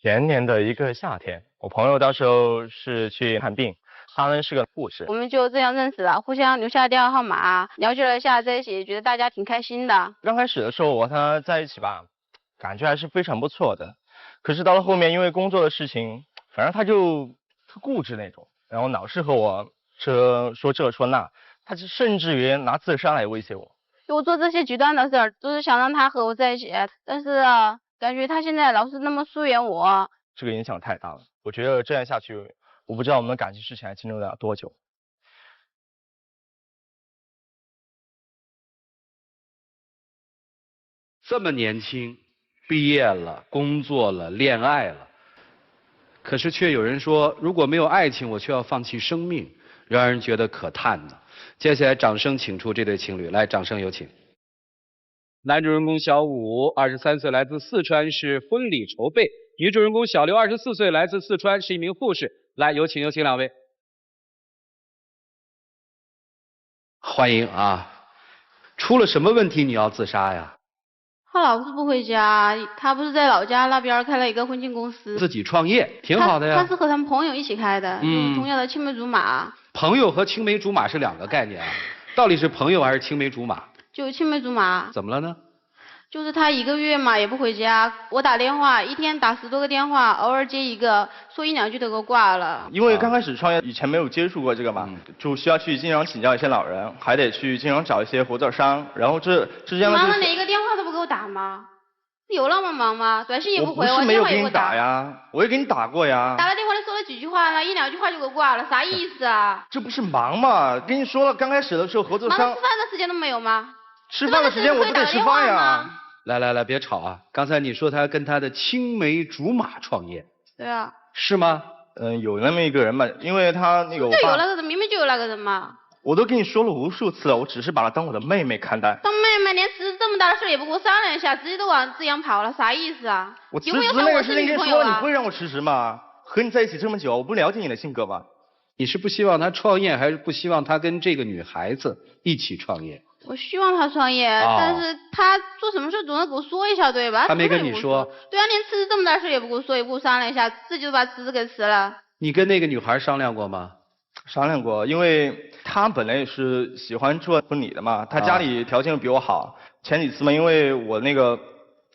前年的一个夏天，我朋友到时候是去看病，他呢是个护士，我们就这样认识了，互相留下电话号码，了解了一下在一起，觉得大家挺开心的。刚开始的时候我和他在一起吧，感觉还是非常不错的。可是到了后面，因为工作的事情，反正他就特固执那种，然后老是和我说这说那，他甚至于拿自杀来威胁我。我做这些极端的事儿，都是想让他和我在一起，但是啊，感觉他现在老是那么疏远我，这个影响太大了。我觉得这样下去，我不知道我们的感情事情还经历得了多久。这么年轻，毕业了，工作了，恋爱了，可是却有人说，如果没有爱情，我却要放弃生命，让人觉得可叹呢。接下来，掌声请出这对情侣，来，掌声有请。男主人公小武，23岁，来自四川，是婚礼筹备；女主人公小刘，24岁，来自四川，是一名护士。来，有请两位，欢迎啊！出了什么问题你要自杀呀？他老是不回家，他不是在老家那边开了一个婚庆公司，自己创业挺好的呀。他是和他们朋友一起开的，就是同样的青梅竹马。朋友和青梅竹马是两个概念啊，到底是朋友还是青梅竹马？就青梅竹马。怎么了呢？就是他1个月嘛也不回家，我打电话一天打10多个电话，偶尔接一个，说1、2句都给我挂了。因为刚开始创业，以前没有接触过这个嘛，就需要去经常请教一些老人，还得去经常找一些合作商，然后这样。忙了连一个电话都不给我打吗？有那么忙吗？短信也不回，我不是没有给你打呀，我也给你打过呀。打了电话你说了几句话了，1、2句话就给我挂了，啥意思啊？这不是忙吗？跟你说了，刚开始的时候合作商。忙吃饭的时间都没有吗？吃饭的时间我不得吃饭呀。来，别吵啊！刚才你说他跟他的青梅竹马创业，对啊，是吗？有那么一个人嘛，因为他那个就有那个人，明明就有那个人嘛。我都跟你说了无数次了，我只是把她当我的妹妹看待。当妹妹，连辞职这么大的事也不跟我商量一下，直接都往自阳跑了，啥意思啊？我辞职那个事情跟你说，你会让我辞职吗？和你在一起这么久，我不了解你的性格吧？你是不希望他创业，还是不希望他跟这个女孩子一起创业？我希望他创业，但是他做什么事总要跟我说一下，对吧？他没跟你说？对啊，连辞职这么大事也不跟我说，也不跟我商量一下，自己就把辞职给辞了。你跟那个女孩商量过吗？商量过，因为他本来也是喜欢做婚礼的嘛，他家里条件比我好。前几次嘛，因为我那个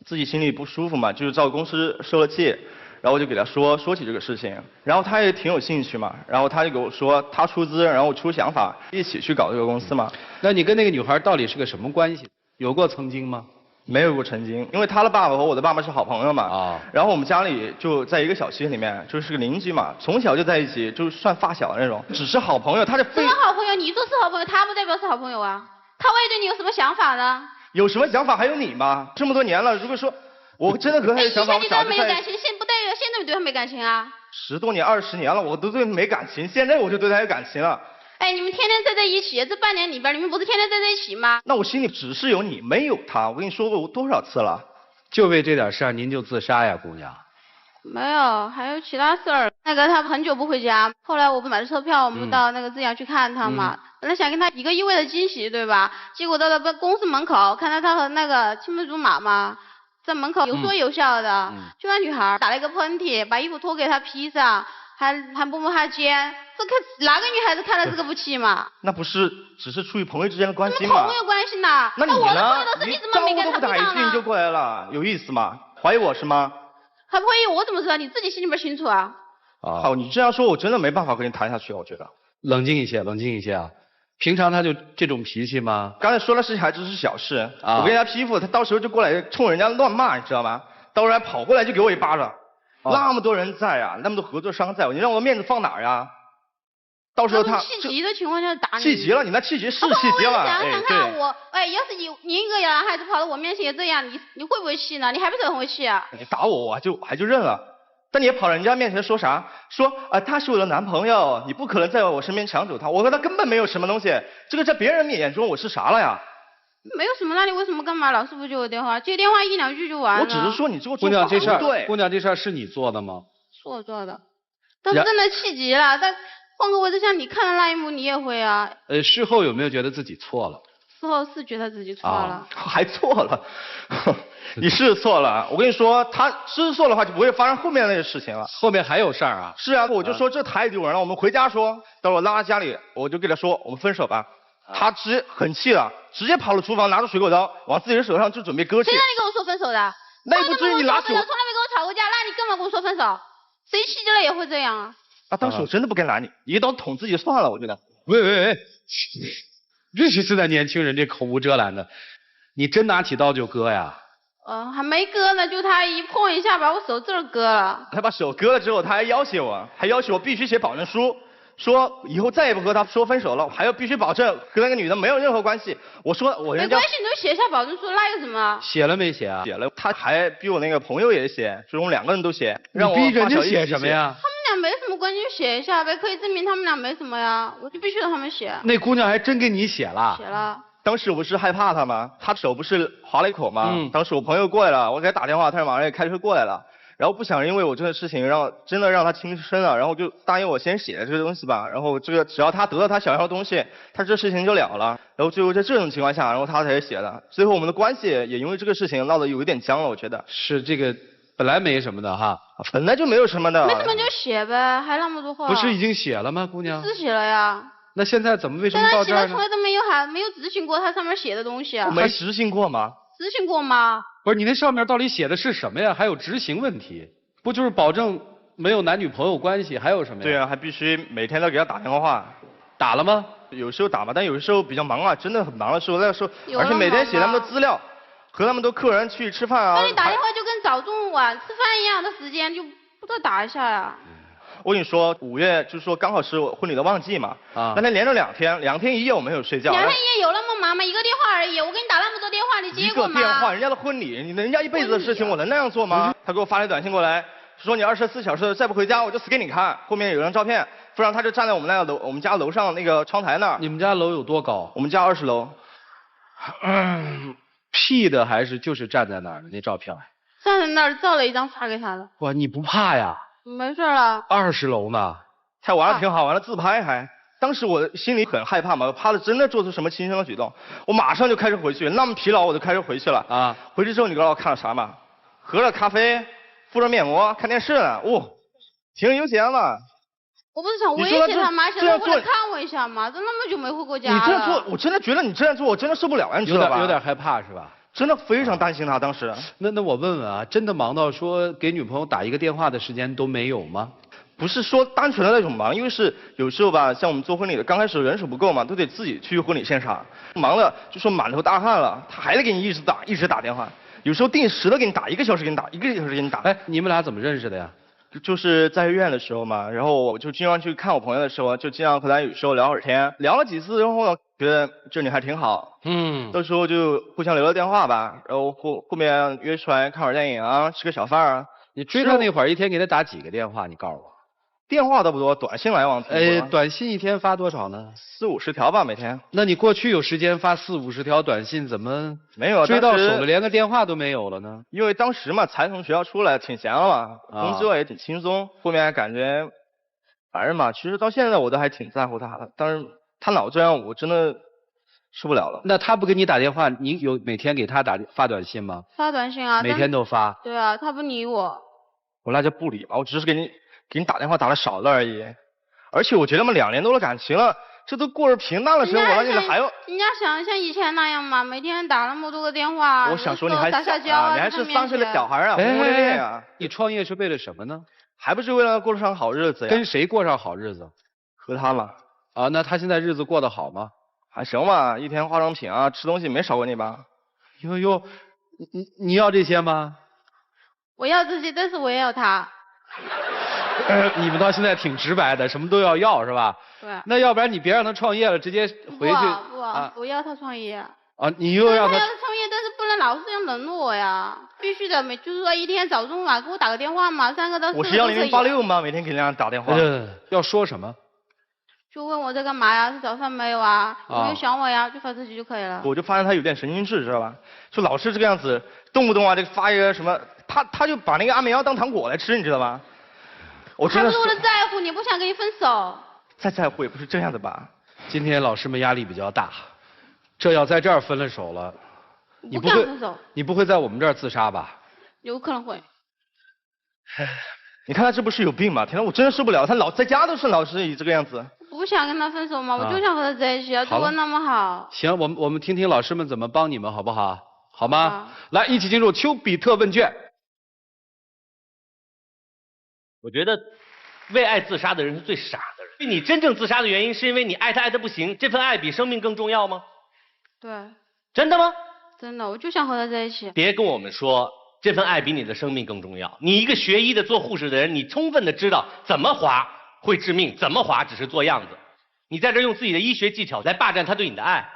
自己心里不舒服嘛，就是找公司受了气。然后我就给他说起这个事情，然后他也挺有兴趣嘛，然后他就给我说他出资，然后我出想法，一起去搞这个公司嘛。那你跟那个女孩到底是个什么关系？有过曾经吗？没有过曾经，因为他的爸爸和我的爸爸是好朋友嘛。然后我们家里就在一个小区里面，就是个邻居嘛，从小就在一起，就算发小那种，只是好朋友。他就什么好朋友？你说是好朋友，他不代表是好朋友啊。他万一对你有什么想法呢？有什么想法还有你吗？这么多年了，如果说我真的和他有想法，以前你对他没有感情，现不代表现在你对他没感情啊。10多年、20年了，我都对他没感情，现在我就对他有感情了。哎，你们天天在一起，这半年里边，你们不是天天在一起吗？那我心里只是有你，没有他。我跟你说过多少次了？就为这点事儿您就自杀呀，姑娘？没有，还有其他事儿。那个他很久不回家，后来我不买了车票，我们到那个资阳去看他嘛。本来想给他一个意外的惊喜，对吧？结果到了公司门口，看到他和那个青梅竹马嘛，在门口有说有笑的，就那女孩打了一个喷嚏，把衣服脱给他披上，还摸他肩，这看哪个女孩子看了这个不气嘛？那不是只是出于朋友之间的关心吗？朋友关系呢？那你呢？我的朋友都是你招呼都不打一句你就过来了，有意思吗？怀疑我是吗？还不怀疑我怎么知道？你自己心里边清楚啊。好，你这样说我真的没办法跟你谈下去，我觉得。冷静一些，冷静一些啊！平常他就这种脾气吗？刚才说的事情还只是小事，我跟人家批复，他到时候就过来冲人家乱骂，你知道吗？到时候还跑过来就给我一巴掌。那么多人在啊，那么多合作商在，你让我面子放哪儿呀？到时候他气急的情况下打你。气急了，你那气急是气急了。想想看我，要是你一个男孩子跑到我面前也这样，你会不会气呢？你还不是很会气啊？你打我，我就认了。但你也跑人家面前说啥？说他是我的男朋友，你不可能在我身边抢走他。我和他根本没有什么东西，这个在别人眼中我是啥了呀？没有什么，那你为什么干嘛老是不接我电话？接电话1、2句就完了。我只是说你这个姑娘这事儿，对，姑娘这事儿是你做的吗？是我做的，但是真的气急了。但换个位置，像你看的那一幕，你也会啊。事后有没有觉得自己错了？事后是觉得自己错了。还错了。你是错了。我跟你说，他知错的话就不会发生后面那些事情了。后面还有事儿啊？是啊，我就说这太丢人了。我们回家说，等会我拉他家里，我就跟他说我们分手吧。他直接很气了，直接跑了厨房，拿出水果刀往自己的手上就准备割去。谁让你跟我说分手的？那不至于你拿手。从来没跟我吵过架，那你干嘛跟我说分手？谁气急了也会这样啊？啊，当时我真的不该拦你，一刀捅自己算了，我觉得。喂，这是现在年轻人这口无遮拦的，你真拿起刀就割呀？还没割呢，就他一碰一下把我手这儿割了。他把手割了之后，他还要挟我必须写保证书，说以后再也不和他说分手了，还要必须保证和那个女的没有任何关系。我说我人家没关系，你就写下保证书，那有什么？写了没写啊？写了，他还逼我那个朋友也写，所以我们2个人都写，让我逼人家写什么呀？他们俩没什么关系，就写一下呗，可以证明他们俩没什么呀，我就必须让他们写。那姑娘还真给你写了。写了。当时我不是害怕他吗？他手不是划了一口吗？当时我朋友过来了，我给他打电话，他马上也开车过来了。然后不想因为我这个事情真的让他轻生了，然后就答应我先写这个东西吧。然后这个只要他得到他想要的东西，他这事情就了了。然后最后在这种情况下，然后他才写的。最后我们的关系也因为这个事情闹得有一点僵了，我觉得。是这个本来没什么的哈。本来就没有什么的。没什么就写呗，还那么多话。不是已经写了吗，姑娘？是写了呀。那现在怎么为什么到这儿呢？但他从来都没有执行过他上面写的东西啊。我没执行过吗？执行过吗？不是，你那上面到底写的是什么呀？还有执行问题，不就是保证没有男女朋友关系，还有什么呀？对啊，还必须每天都给他打电话。打了吗？有时候打嘛，但有时候比较忙啊，真的很忙的时候，那时候而且每天写他们的资料，和他们的客人去吃饭啊。那你打电话就跟早中晚吃饭一样的时间，就不得打一下呀。我跟你说，5月就是说刚好是我婚礼的旺季嘛，那天连着2天，2天1夜我没有睡觉。2天1夜有那么忙吗？一个电话而已，我给你打那么多电话，你接过吗？一个电话，人家的婚礼，人家一辈子的事情，我能那样做吗？他给我发了短信过来，说你24小时再不回家，我就死给你看。后面有张照片，不然他就站在我们家楼上那个窗台那儿。你们家楼有多高？我们家20楼。P 的还是就是站在那儿的那照片？站在那儿照了一张发给他的。哇，你不怕呀？没事了。20楼呢？还玩的挺好，玩了自拍还。当时我心里很害怕嘛，怕他真的做出什么轻生的举动，我马上就开始回去，那么疲劳我就开始回去了。啊，回去之后你知道我看了啥吗？喝了咖啡，敷着面膜，看电视呢。挺悠闲嘛。我不是想威胁他吗？现在过来看我一下嘛，都那么久没回过家了。你这样做，我真的觉得你这样做我真的受不了呀，你知道吧？有点害怕是吧？真的非常担心他当时。那我问问啊，真的忙到说给女朋友打一个电话的时间都没有吗？不是说单纯的那种忙，因为是有时候吧，像我们做婚礼的，刚开始人手不够嘛，都得自己去婚礼现场，忙的就说满头大汗了，他还得给你一直打电话，有时候定时的给你打，1个小时给你打，1个小时给你打。哎，你们俩怎么认识的呀？就是在医院的时候嘛，然后我就经常去看我朋友的时候，就经常和他有时候聊会儿天，聊了几次之后呢，觉得这女孩挺好，到时候就互相留了电话吧，然后后面约出来看会儿电影啊，吃个小饭啊。你追她那会儿，一天给她打几个电话？你告诉我。电话都不多，短信来往。短信一天发多少呢？40、50条吧，每天。那你过去有时间发40、50条短信，怎么没有追到手了，连个电话都没有了呢？因为当时嘛，才从学校出来，挺闲了嘛，工作也挺轻松。后面感觉，反正嘛，其实到现在我都还挺在乎他的，但是他老这样，我真的受不了了。那他不给你打电话，你有每天给他发短信吗？发短信啊，每天都发。对啊，他不理我。我那就不理吧，我只是给你打电话打的少了而已，而且我觉得嘛，2年多的感情了，这都过着平淡的生活了，你还要人家想像以前那样嘛，每天打那么多个电话，我想说你还撒撒娇啊，你还是3岁的小孩啊，轰轰烈烈啊！你创业是为了什么呢？还不是为了过上好日子呀？跟谁过上好日子？和他嘛。啊，那他现在日子过得好吗？还行吧，一天化妆品啊，吃东西没少过你吧？哟，你要这些吗？我要这些，但是我也要他。你们到现在挺直白的，什么都要是吧？对。那要不然你别让他创业了，直接回去。不要他创业。啊，你又让他创业，但是不能老是这样冷落我呀，必须的，就是说一天早中晚给我打个电话嘛，3个到4个。我是1086吗？每天给人家打电话。要说什么？就问我在干嘛呀？吃早饭没有啊？有没有想我呀？就发这句就可以了。我就发现他有点神经质，知道吧？就老是这个样子，动不动啊就发一个什么，他就把那个安眠药当糖果来吃，你知道吗？我真的是为了在乎你，不想跟你分手。再在乎也不是这样的吧？今天老师们压力比较大，这要在这儿分了手了，不敢分手。你不会在我们这儿自杀吧？有可能会。你看他这不是有病吗？天呐，我真的受不了，他在家都是老是以这个样子。不想跟他分手嘛，我就想和他在一起，对我那么好。行，我们听听老师们怎么帮你们，好不好？好吗？来，一起进入丘比特问卷。我觉得为爱自杀的人是最傻的人。你真正自杀的原因是因为你爱他爱得不行，这份爱比生命更重要吗？对。真的吗？真的，我就想和他在一起。别跟我们说这份爱比你的生命更重要。你一个学医的、做护士的人，你充分的知道怎么划会致命，怎么划只是做样子。你在这用自己的医学技巧来霸占他对你的爱，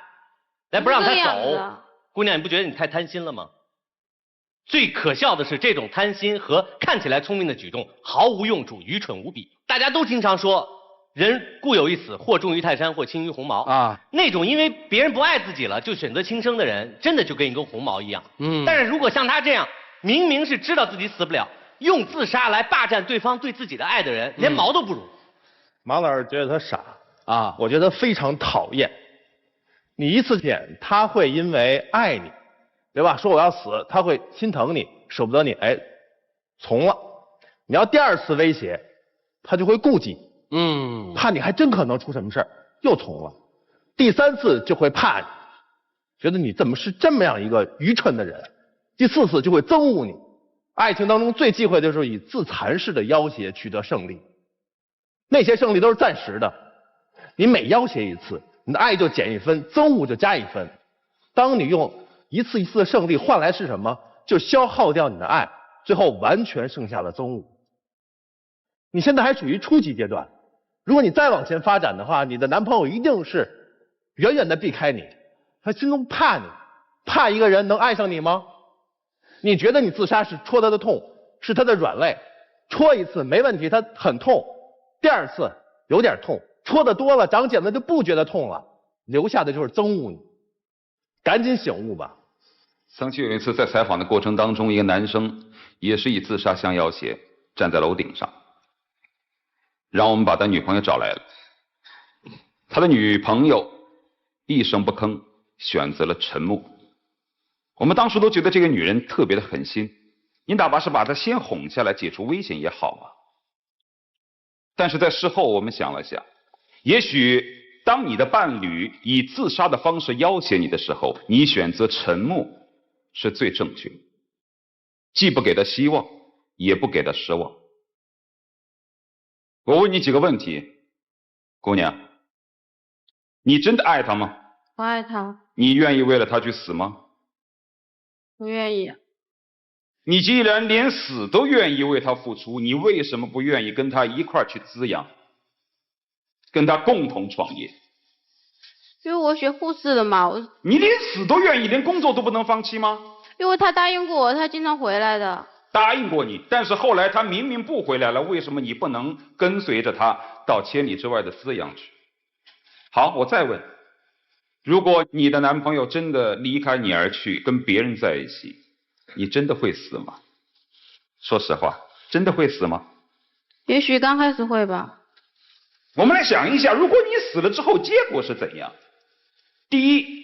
来不让他走。姑娘，你不觉得你太贪心了吗？最可笑的是，这种贪心和看起来聪明的举动毫无用处，愚蠢无比。大家都经常说，人固有一死，或重于泰山，或轻于鸿毛啊。那种因为别人不爱自己了就选择轻生的人，真的就跟一根鸿毛一样。但是如果像他这样，明明是知道自己死不了，用自杀来霸占对方对自己的爱的人，连毛都不如。马老师觉得他傻啊，我觉得非常讨厌。你一次见他会因为爱你，对吧？说我要死，他会心疼你，舍不得你，哎，从了。你要第二次威胁，他就会顾忌，怕你还真可能出什么事儿，又从了。第三次就会怕你，觉得你怎么是这么样一个愚蠢的人。第四次就会憎恶你。爱情当中最忌讳的就是以自残式的要挟取得胜利，那些胜利都是暂时的。你每要挟一次，你的爱就减1分，憎恶就加1分。当你用一次一次的胜利换来是什么？就消耗掉你的爱，最后完全剩下了憎恶。你现在还处于初级阶段，如果你再往前发展的话，你的男朋友一定是远远的避开你，他心中怕你，怕一个人能爱上你吗？你觉得你自杀是戳他的痛，是他的软肋，戳一次没问题，他很痛，第二次有点痛，戳的多了长茧子就不觉得痛了，留下的就是憎恶你。赶紧醒悟吧。曾经有一次在采访的过程当中，一个男生也是以自杀相要挟，站在楼顶上，让我们把他女朋友找来了。他的女朋友一声不吭，选择了沉默。我们当时都觉得这个女人特别的狠心，你哪怕是把她先哄下来解除危险也好啊。但是在事后我们想了想，也许当你的伴侣以自杀的方式要挟你的时候，你选择沉默是最正确的，既不给他希望，也不给他失望。我问你几个问题，姑娘，你真的爱他吗？不爱他。你愿意为了他去死吗？不愿意。你既然连死都愿意为他付出，你为什么不愿意跟他一块儿去滋养，跟他共同创业？因为我学护士的嘛，你连死都愿意，连工作都不能放弃吗？因为他答应过我，他经常回来的。答应过你，但是后来他明明不回来了，为什么你不能跟随着他到千里之外的资阳去？好，我再问，如果你的男朋友真的离开你而去，跟别人在一起，你真的会死吗？说实话，真的会死吗？也许刚开始会吧。我们来想一下，如果你死了之后，结果是怎样？第一，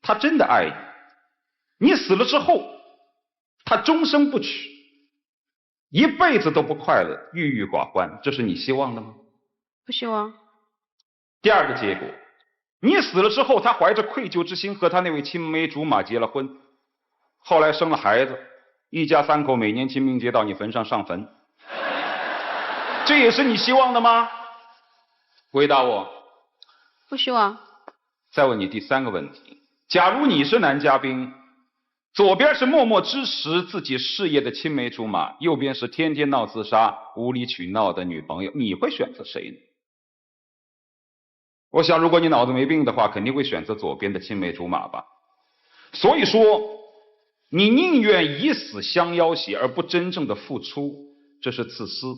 他真的爱你，你死了之后，他终生不娶，一辈子都不快乐，郁郁寡欢，这是你希望的吗？不希望。第二个结果，你死了之后，他怀着愧疚之心和他那位青梅竹马结了婚，后来生了孩子，一家3口每年清明节到你坟上上坟，这也是你希望的吗？回答我。不希望。再问你第3个问题，假如你是男嘉宾，左边是默默支持自己事业的青梅竹马，右边是天天闹自杀无理取闹的女朋友，你会选择谁呢？我想如果你脑子没病的话，肯定会选择左边的青梅竹马吧。所以说你宁愿以死相要挟而不真正的付出，这是自私。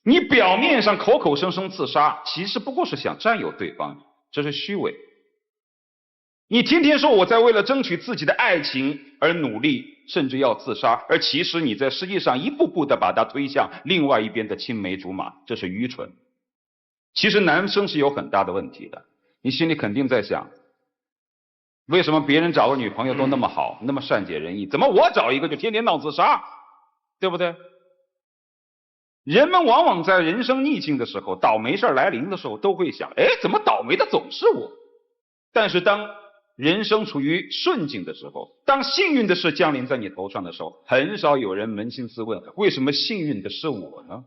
你表面上口口声声自杀，其实不过是想占有对方，这是虚伪。你天天说我在为了争取自己的爱情而努力，甚至要自杀，而其实你在实际上一步步的把他推向另外一边的青梅竹马，这是愚蠢。其实男生是有很大的问题的，你心里肯定在想，为什么别人找个女朋友都那么好，那么善解人意，怎么我找一个就天天闹自杀，对不对？人们往往在人生逆境的时候，倒霉事来临的时候，都会想，哎，怎么倒霉的总是我？但是当人生处于顺境的时候，当幸运的事降临在你头上的时候，很少有人扪心自问，为什么幸运的是我呢？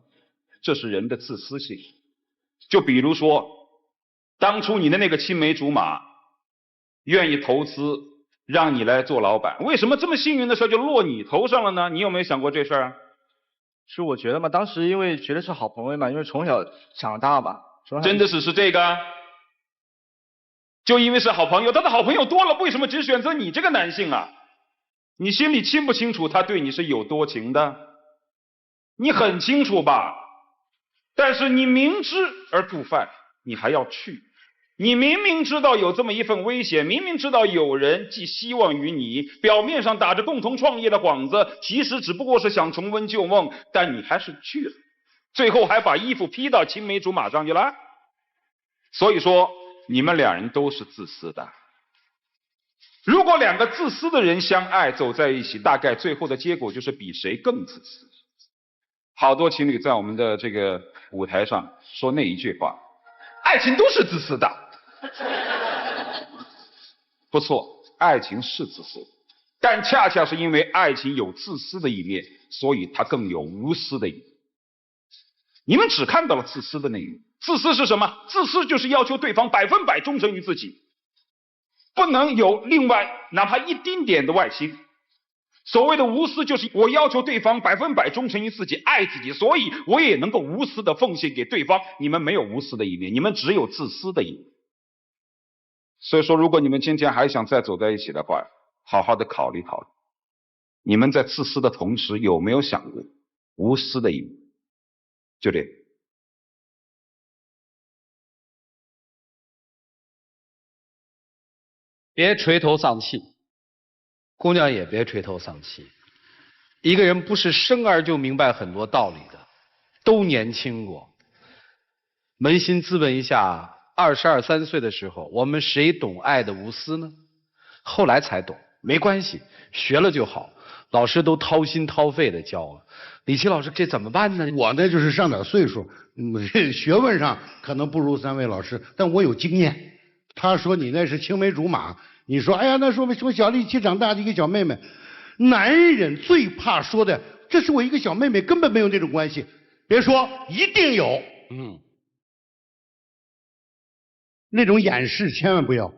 这是人的自私性。就比如说，当初你的那个青梅竹马愿意投资让你来做老板，为什么这么幸运的事就落你头上了呢？你有没有想过这事儿啊？是我觉得嘛，当时因为觉得是好朋友嘛，因为从小长大吧。真的是这个？就因为是好朋友，他的好朋友多了，为什么只选择你这个男性啊？你心里清不清楚他对你是有多情的？你很清楚吧？但是你明知而不犯，你还要去。你明明知道有这么一份危险，明明知道有人寄希望于你，表面上打着共同创业的幌子，其实只不过是想重温旧梦，但你还是去了，最后还把衣服披到青梅竹马上去了。所以说你们两人都是自私的。如果两个自私的人相爱走在一起，大概最后的结果就是比谁更自私。好多情侣在我们的这个舞台上说那一句话，爱情都是自私的。不错，爱情是自私，但恰恰是因为爱情有自私的一面，所以它更有无私的一面。你们只看到了自私的那一面。自私是什么？自私就是要求对方100%忠诚于自己，不能有另外哪怕一丁点的外心。所谓的无私，就是我要求对方100%忠诚于自己，爱自己，所以我也能够无私的奉献给对方。你们没有无私的一面，你们只有自私的一面。所以说，如果你们今天还想再走在一起的话，好好的考虑考虑，你们在自私的同时，有没有想过无私的一面？就这样。别垂头丧气，姑娘也别垂头丧气。一个人不是生而就明白很多道理的，都年轻过。扪心自问一下，22、23岁的时候，我们谁懂爱的无私呢？后来才懂，没关系，学了就好。老师都掏心掏肺的教啊。李琦老师，这怎么办呢？我呢就是上点岁数，学问上可能不如3位老师，但我有经验。他说你那是青梅竹马，你说哎呀，那说我小力气长大的一个小妹妹。男人最怕说的，这是我一个小妹妹，根本没有那种关系。别说一定有，那种掩饰千万不要。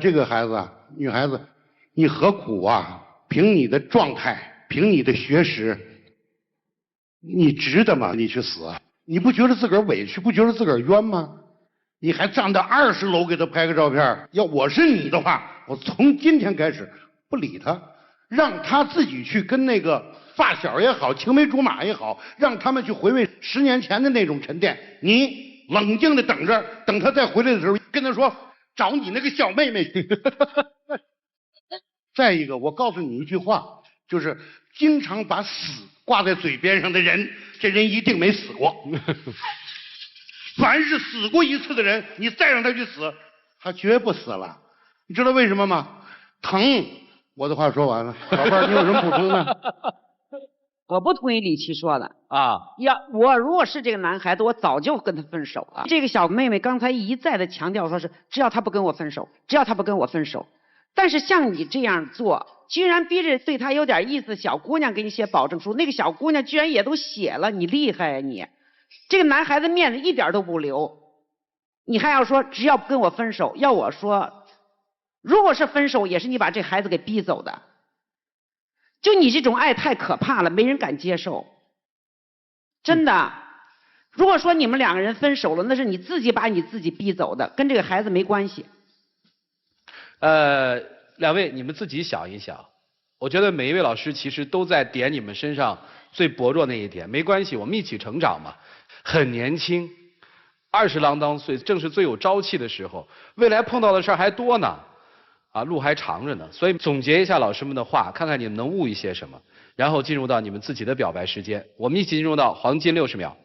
这个孩子啊，女孩子，你何苦啊？凭你的状态，凭你的学识，你值得吗？你去死啊！你不觉得自个儿委屈，不觉得自个儿冤吗？你还站到20楼给他拍个照片。要我是你的话，我从今天开始不理他，让他自己去跟那个发小也好，青梅竹马也好，让他们去回味10年前的那种沉淀。你冷静的等着，等他再回来的时候，跟他说找你那个小妹妹去。再一个，我告诉你一句话，就是经常把死挂在嘴边上的人，这人一定没死过。凡是死过一次的人，你再让他去死，他绝不死了。你知道为什么吗？疼。我的话说完了，宝贝儿，你有什么补充的？我不同意李琦说的啊！我如果是这个男孩子，我早就跟他分手了。这个小妹妹刚才一再的强调说是，只要他不跟我分手，只要他不跟我分手。但是像你这样做，居然逼着对他有点意思小姑娘给你写保证书，那个小姑娘居然也都写了，你厉害呀你！这个男孩子面子一点都不留，你还要说只要不跟我分手，要我说，如果是分手，也是你把这孩子给逼走的。就你这种爱太可怕了，没人敢接受。真的，如果说你们2个人分手了，那是你自己把你自己逼走的，跟这个孩子没关系。2位你们自己想一想，我觉得每一位老师其实都在点你们身上最薄弱那一点，没关系，我们一起成长嘛。很年轻，20郎当岁，正是最有朝气的时候，未来碰到的事儿还多呢，路还长着呢。所以总结一下老师们的话，看看你们能悟一些什么，然后进入到你们自己的表白时间。我们一起进入到黄金60秒。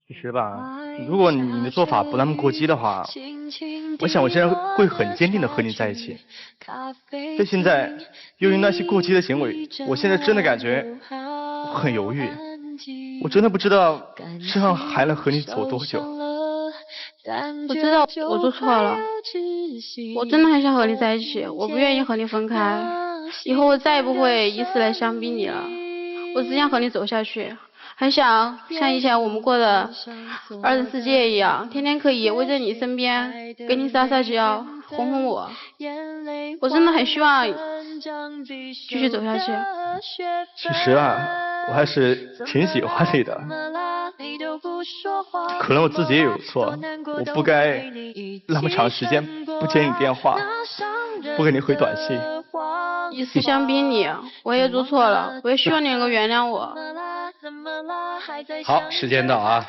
其实吧，如果你的做法不那么过激的话，我想我现在会很坚定的和你在一起。但现在由于那些过激的行为，我现在真的感觉我很犹豫，我真的不知道这样还能和你走多久。我知道我做错了，我真的很想和你在一起，我不愿意和你分开。以后我再也不会以此来相逼你了，我只想和你走下去，很想像以前我们过的二人世界一样，天天可以围在你身边，给你撒撒娇，哄哄我。我真的很希望继续走下去。其实啊，我还是挺喜欢你的，可能我自己也有错，我不该那么长时间不接你电话，不给你回短信。以此相逼你，我也做错了，我也希望你能够原谅我。好，时间到啊！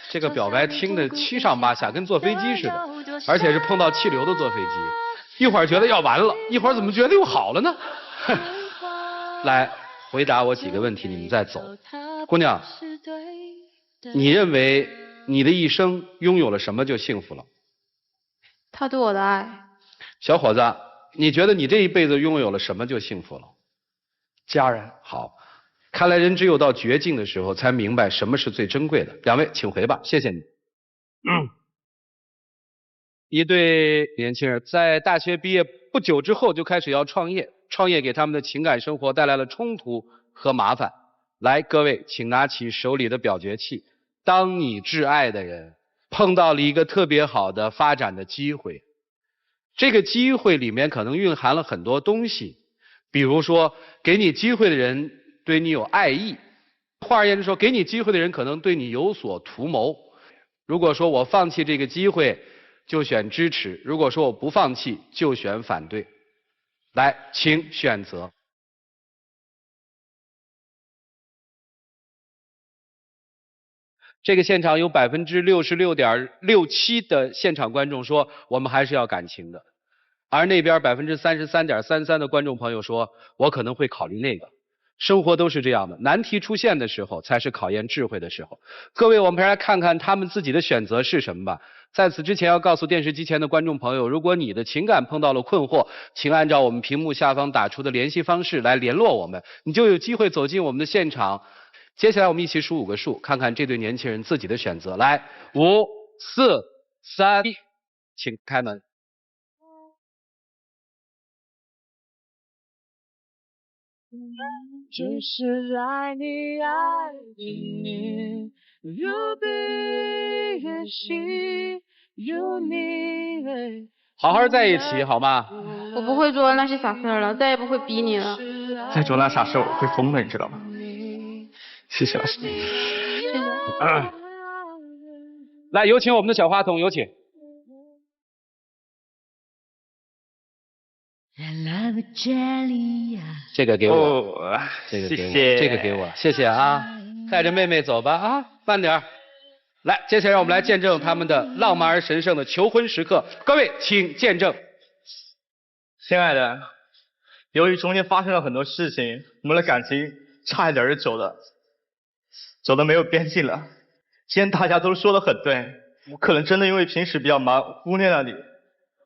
这个表白听得七上八下，跟坐飞机似的，而且是碰到气流的坐飞机，一会儿觉得要完了，一会儿怎么觉得又好了呢？来回答我几个问题，你们再走。姑娘，你认为你的一生拥有了什么就幸福了？他对我的爱。小伙子，你觉得你这一辈子拥有了什么就幸福了？家人。好，看来人只有到绝境的时候才明白什么是最珍贵的。两位请回吧，谢谢你。一对年轻人在大学毕业不久之后就开始要创业，创业给他们的情感生活带来了冲突和麻烦。来，各位请拿起手里的表决器。当你挚爱的人碰到了一个特别好的发展的机会，这个机会里面可能蕴含了很多东西，比如说给你机会的人对你有爱意，换而言之说，给你机会的人可能对你有所图谋。如果说我放弃这个机会，就选支持；如果说我不放弃，就选反对。来，请选择。这个现场有66.67%的现场观众说我们还是要感情的，而那边33.33%的观众朋友说我可能会考虑那个。生活都是这样的，难题出现的时候才是考验智慧的时候。各位，我们来看看他们自己的选择是什么吧。在此之前要告诉电视机前的观众朋友，如果你的情感碰到了困惑，请按照我们屏幕下方打出的联系方式来联络我们，你就有机会走进我们的现场。接下来我们一起数5个数，看看这对年轻人自己的选择。来，5、4、3、1，请开门。只是爱你爱你，如笔也心，如你。好好在一起好吗？我不会做那些傻事了，再也不会逼你了。再做那傻事我会疯的，你知道吗？谢谢老师。来，有请我们的小话筒，有请。这个给我，这个给我，这个给我，谢谢啊！带着妹妹走吧啊，慢点。来，接下来让我们来见证他们的浪漫而神圣的求婚时刻。各位，请见证。亲爱的，由于中间发生了很多事情，我们的感情差一点就走的没有边际了。既然大家都说的很对，我可能真的因为平时比较忙，忽略了你。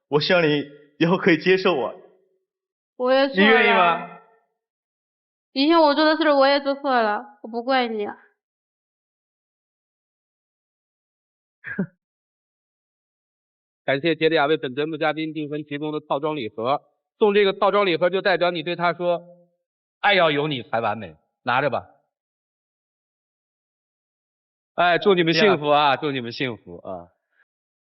我希望你以后可以接受我。我也错了。你愿意吗？以前我做的事我也做错了，我不怪你。感谢杰里亚为本节目嘉宾订婚提供的套装礼盒，送这个套装礼盒就代表你对他说，爱要有你才完美，拿着吧。哎，祝你们幸福啊！祝你们幸福啊！